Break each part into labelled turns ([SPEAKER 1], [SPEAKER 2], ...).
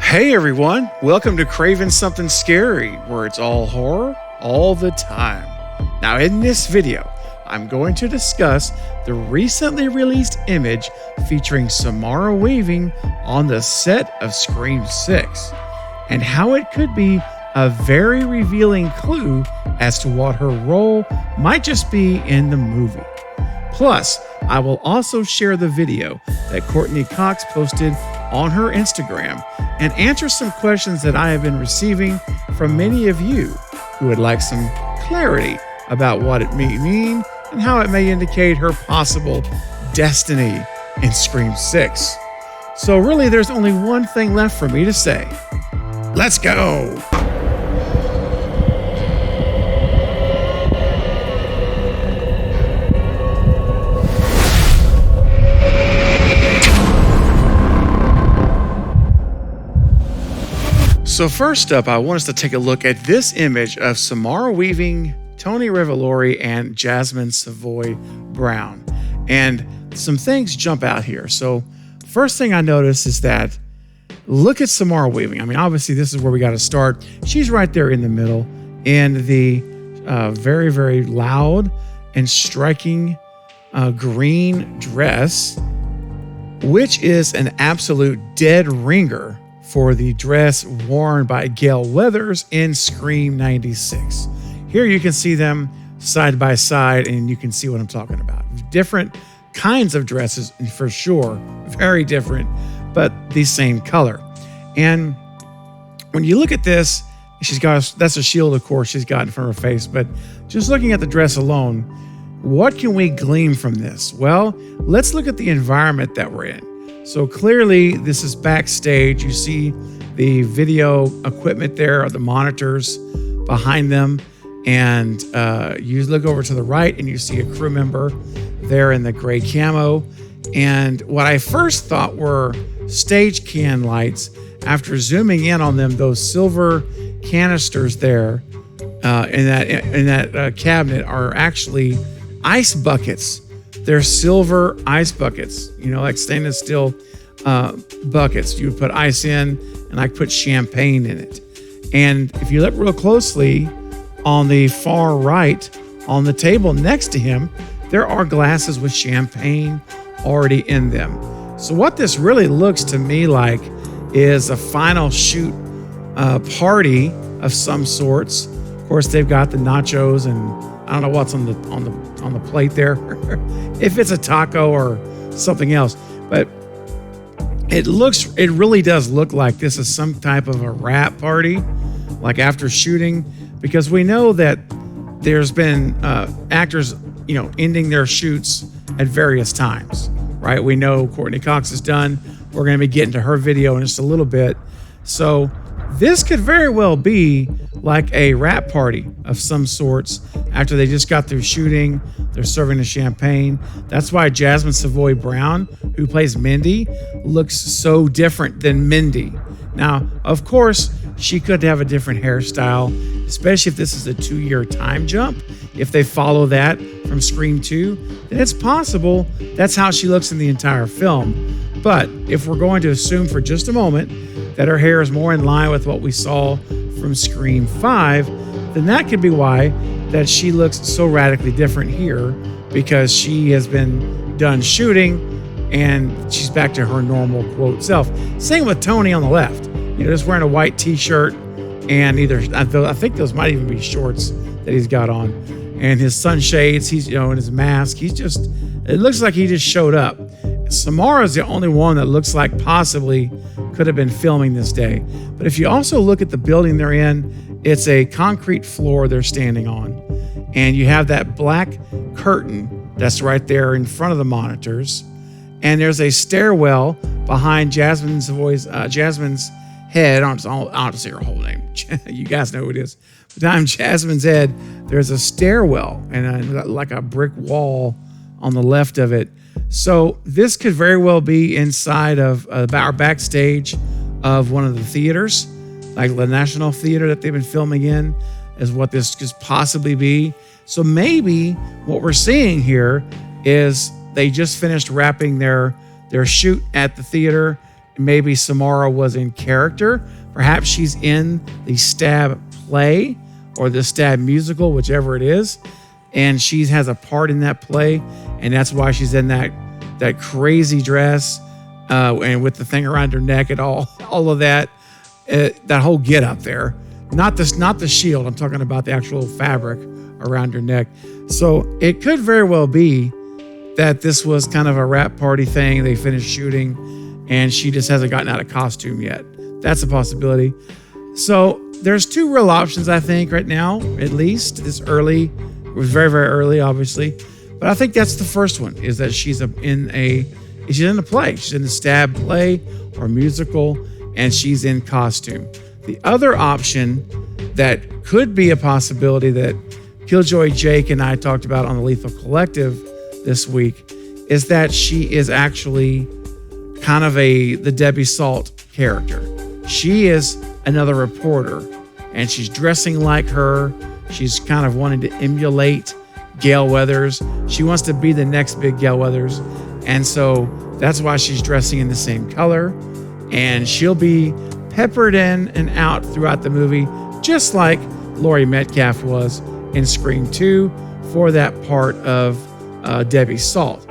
[SPEAKER 1] Hey everyone, welcome to Craving Something Scary, where it's all horror all the time. Now in this video, I'm going to discuss the recently released image featuring Samara weaving on the set of Scream 6, and how it could be a very revealing clue as to what her role might just be in the movie. Plus, I will also share the video that Courtney Cox posted on her Instagram and answer some questions that I have been receiving from many of you who would like some clarity about what it may mean and how it may indicate her possible destiny in Scream 6. So really, there's only one thing left for me to say. Let's go! So first up, I want us to take a look at this image of Samara weaving, Tony Revolori, and Jasmine Savoy Brown. And some things jump out here. So first thing I notice is that, look at Samara weaving. I mean, obviously this is where we got to start. She's right there in the middle in the very, very loud and striking green dress, which is an absolute dead ringer for the dress worn by Gale in Scream 96. Here you can see them side by side and you can see what I'm talking about. Different kinds of dresses for sure, very different, but the same color. And when you look at this, that's a shield, of course, she's got in front of her face, but just looking at the dress alone, what can we glean from this? Well, let's look at the environment that we're in. So clearly this is backstage. You see the video equipment there, or the monitors behind them. And you look over to the right and you see a crew member there in the gray camo. And what I first thought were stage can lights, after zooming in on them, those silver canisters there in that cabinet are actually ice buckets. They're silver ice buckets, like stainless steel buckets. You would put ice in and I put champagne in it. And if you look real closely on the far right, on the table next to him, there are glasses with champagne already in them. So what this really looks to me like is a final shoot party of some sorts. Of course, they've got the nachos and I don't know what's on the plate there, if it's a taco or something else, but it really does look like this is some type of a wrap party, like after shooting, because we know that there's been actors, ending their shoots at various times, right? We know Courtney Cox is done. We're going to be getting to her video in just a little bit. So this could very well be like a wrap party of some sorts after they just got through shooting. They're serving the champagne. That's why Jasmine Savoy Brown, who plays Mindy, looks so different than Mindy. Now, of course, she could have a different hairstyle, especially if this is a 2-year time jump. If they follow that from Scream 2, then it's possible that's how she looks in the entire film. But if we're going to assume for just a moment that her hair is more in line with what we saw from Scream 5, then that could be why that she looks so radically different here, because she has been done shooting and she's back to her normal quote self. Same with Tony on the left, just wearing a white t-shirt and I think those might even be shorts that he's got on, and his sunshades, he's in his mask. It looks like he just showed up. Samara'S the only one that looks like possibly could have been filming this day. But if you also look at the building they're in, it's a concrete floor they're standing on. And you have that black curtain that's right there in front of the monitors. And there's a stairwell behind Jasmine's head. I don't say her whole name. You guys know who it is. Behind Jasmine's head, there's a stairwell and like a brick wall on the left of it. So this could very well be inside of our backstage of one of the theaters, like the National Theater that they've been filming in, is what this could possibly be. So maybe what we're seeing here is they just finished wrapping their shoot at the theater, maybe Samara was in character. Perhaps she's in the Stab play or the Stab musical, whichever it is, and she has a part in that play, and that's why she's in that crazy dress and with the thing around her neck and all of that, that whole get up there. Not the shield. I'm talking about the actual fabric around her neck. So it could very well be that this was kind of a wrap party thing. They finished shooting and she just hasn't gotten out of costume yet. That's a possibility. So there's two real options, I think, right now, at least this early. It was very, very early, obviously. But I think that's the first one, is that she's in a play. She's in the Stab play or musical, and she's in costume. The other option that could be a possibility that Killjoy Jake and I talked about on the Lethal Collective this week is that she is actually kind of the Debbie Salt character. She is another reporter, and she's dressing like her. She's kind of wanting to emulate Gale Weathers. She wants to be the next big Gale Weathers, and so that's why she's dressing in the same color, and she'll be peppered in and out throughout the movie, just like Laurie Metcalf was in Scream 2 for that part of Debbie Salt.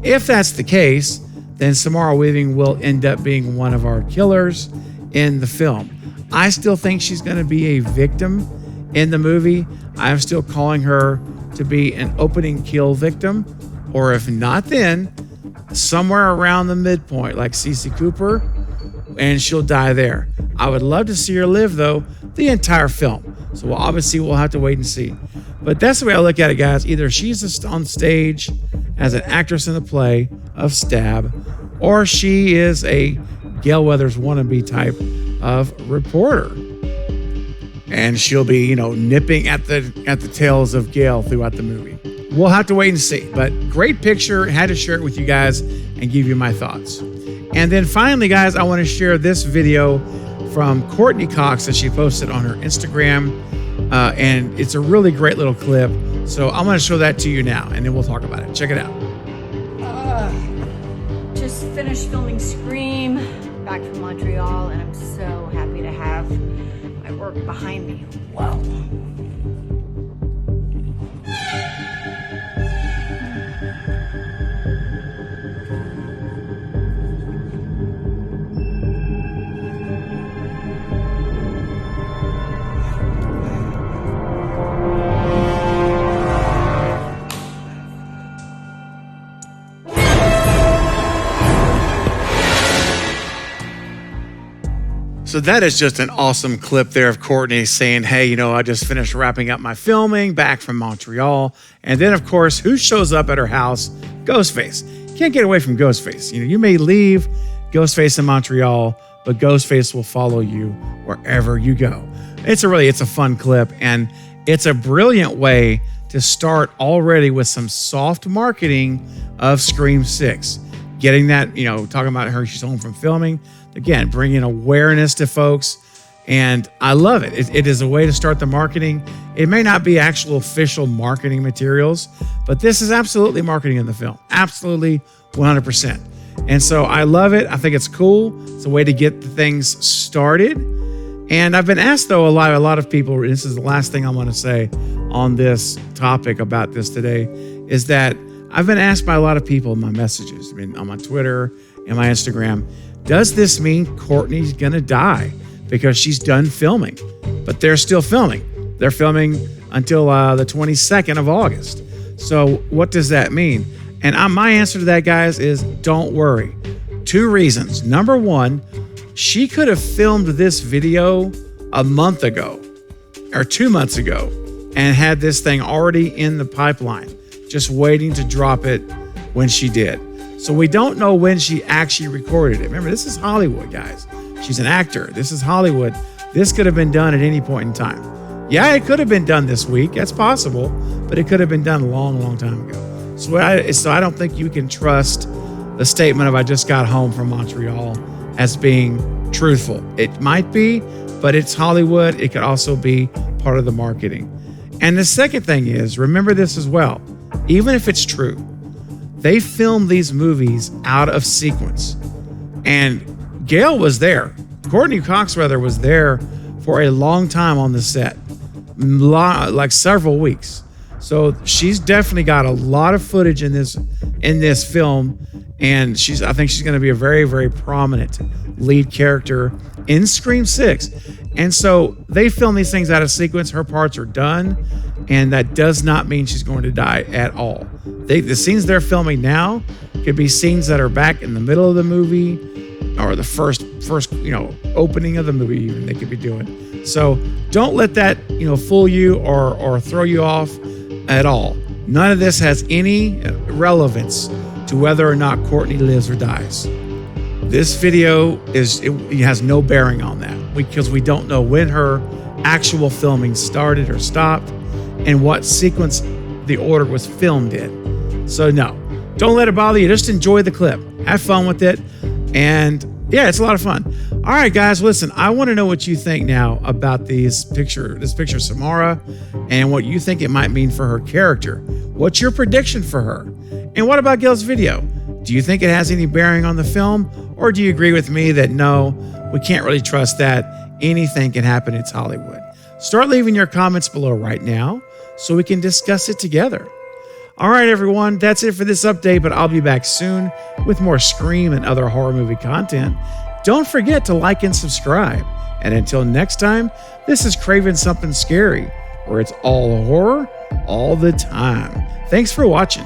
[SPEAKER 1] If that's the case, then Samara Weaving will end up being one of our killers in the film. I still think she's going to be a victim in the movie. I'm still calling her to be an opening kill victim, or if not, then somewhere around the midpoint, like Cece Cooper, and she'll die there. I would love to see her live, though, the entire film. So we'll have to wait and see. But that's the way I look at it, guys. Either she's on stage as an actress in the play of Stab, or she is a Gale Weathers wannabe type of reporter, and she'll be, nipping at the tails of Gale throughout the movie. We'll have to wait and see. But great picture. Had to share it with you guys and give you my thoughts. And then finally, guys, I want to share this video from Courtney Cox that she posted on her Instagram. And it's a really great little clip. So I'm going to show that to you now, and then we'll talk about it. Check it out.
[SPEAKER 2] Just finished filming Scream, back from Montreal, and I'm so happy to have my work behind me. Whoa.
[SPEAKER 1] So that is just an awesome clip there of Courtney saying, hey, I just finished wrapping up my filming back from Montreal. And then, of course, who shows up at her house? Ghostface. Can't get away from Ghostface. You may leave Ghostface in Montreal, but Ghostface will follow you wherever you go. It's a fun clip, and it's a brilliant way to start already with some soft marketing of Scream 6. Getting that, talking about her, she's home from filming. Again, bringing awareness to folks, and I love it. It is a way to start the marketing. It may not be actual official marketing materials, but this is absolutely marketing in the film. Absolutely 100%. And so I love it. I think it's cool. It's a way to get the things started. And I've been asked, though, a lot of people, this is the last thing I want to say on this topic about this today, is that I've been asked by a lot of people in my messages, on my Twitter and my Instagram, does this mean Courtney's going to die because she's done filming? But they're still filming. They're filming until the 22nd of August. So what does that mean? And my answer to that, guys, is don't worry. Two reasons. Number one, she could have filmed this video a month ago or 2 months ago and had this thing already in the pipeline, just waiting to drop it when she did. So we don't know when she actually recorded it. Remember, this is Hollywood, guys. She's an actor. This is Hollywood. This could have been done at any point in time. Yeah, it could have been done this week. That's possible, but it could have been done a long, long time ago. So I don't think you can trust the statement of I just got home from Montreal as being truthful. It might be, but it's Hollywood. It could also be part of the marketing. And the second thing is, remember this as well. Even if it's true, they film these movies out of sequence. And Gale was there. Courtney Cox, rather, was there for a long time on the set, like several weeks. So she's definitely got a lot of footage in this film, and I think she's going to be a very, very prominent lead character in Scream 6. And so they film these things out of sequence. Her parts are done, and that does not mean she's going to die at all. The scenes they're filming now could be scenes that are back in the middle of the movie or the first opening of the movie even they could be doing. So don't let that fool you or throw you off at all. None of this has any relevance to whether or not Courtney lives or dies. This video it has no bearing on that because we don't know when her actual filming started or stopped and what sequence the order was filmed in. So no, don't let it bother you. Just enjoy the clip. Have fun with it. And yeah, it's a lot of fun. All right, guys, listen, I want to know what you think now about this picture of Samara and what you think it might mean for her character. What's your prediction for her? And what about Gale's video? Do you think it has any bearing on the film? Or do you agree with me that no, we can't really trust that? Anything can happen. It's Hollywood. Start leaving your comments below right now so we can discuss it together. All right, everyone, that's it for this update, but I'll be back soon with more Scream and other horror movie content. Don't forget to like and subscribe. And until next time, this is Craven Something Scary, where it's all horror all the time. Thanks for watching.